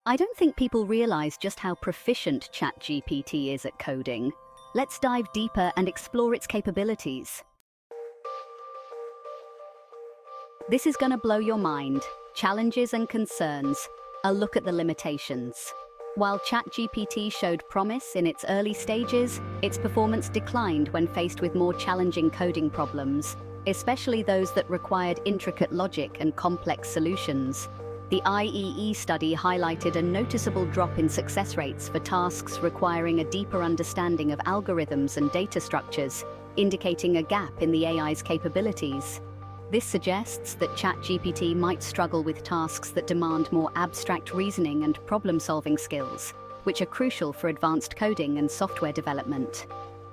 I don't think people realize just how proficient ChatGPT is at coding. Let's dive deeper and explore its capabilities. This is gonna blow your mind. Challenges and concerns. A look at the limitations. While ChatGPT showed promise in its early stages, its performance declined when faced with more challenging coding problems, especially those that required intricate logic and complex solutions. The IEE study highlighted a noticeable drop in success rates for tasks requiring a deeper understanding of algorithms and data structures, indicating a gap in the AI's capabilities. This suggests that ChatGPT might struggle with tasks that demand more abstract reasoning and problem-solving skills, which are crucial for advanced coding and software development.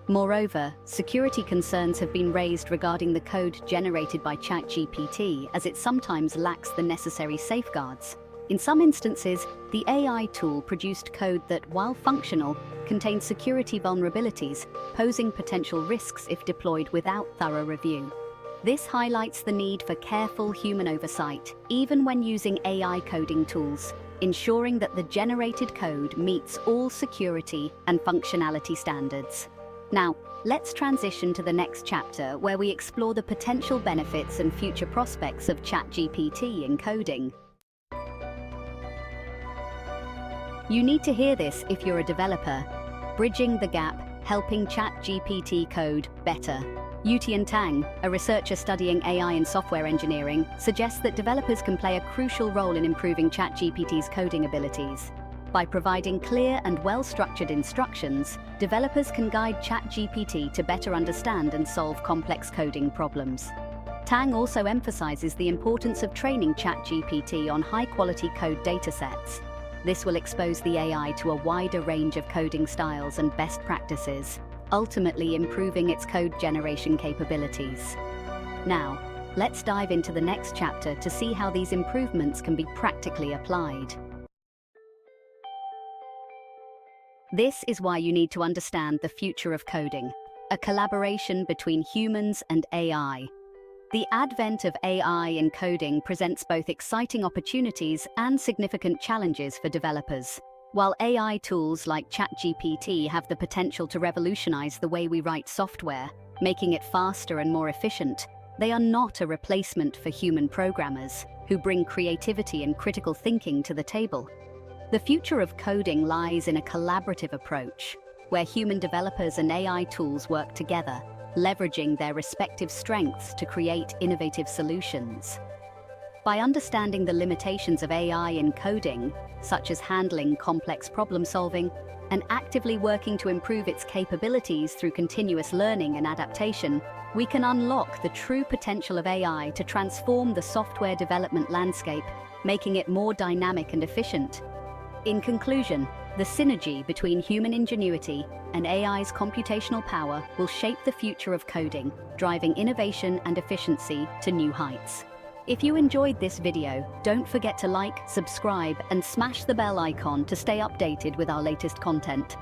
Moreover, security concerns have been raised regarding the code generated by ChatGPT, as it sometimes lacks the necessary safeguards. In some instances, the AI tool produced code that, while functional, contains security vulnerabilities, posing potential risks if deployed without thorough review. This highlights the need for careful human oversight, even when using AI coding tools, ensuring that the generated code meets all security and functionality standards. Now, let's transition to the next chapter, where we explore the potential benefits and future prospects of ChatGPT in coding. You need to hear this if you're a developer. Bridging the gap, helping ChatGPT code better. Yutian Tang, a researcher studying AI in software engineering, suggests that developers can play a crucial role in improving ChatGPT's coding abilities. By providing clear and well-structured instructions, developers can guide ChatGPT to better understand and solve complex coding problems. Tang also emphasizes the importance of training ChatGPT on high-quality code datasets. This will expose the AI to a wider range of coding styles and best practices, ultimately improving its code generation capabilities. Now, let's dive into the next chapter to see how these improvements can be practically applied. This is why you need to understand the future of coding, a collaboration between humans and AI. The advent of AI in coding presents both exciting opportunities and significant challenges for developers. While AI tools like ChatGPT have the potential to revolutionize the way we write software, making it faster and more efficient, they are not a replacement for human programmers who bring creativity and critical thinking to the table. The future of coding lies in a collaborative approach, where human developers and AI tools work together, leveraging their respective strengths to create innovative solutions. By understanding the limitations of AI in coding, such as handling complex problem-solving, and actively working to improve its capabilities through continuous learning and adaptation, we can unlock the true potential of AI to transform the software development landscape, making it more dynamic and efficient. In conclusion, the synergy between human ingenuity and AI's computational power will shape the future of coding, driving innovation and efficiency to new heights. If you enjoyed this video, don't forget to like, subscribe, and smash the bell icon to stay updated with our latest content.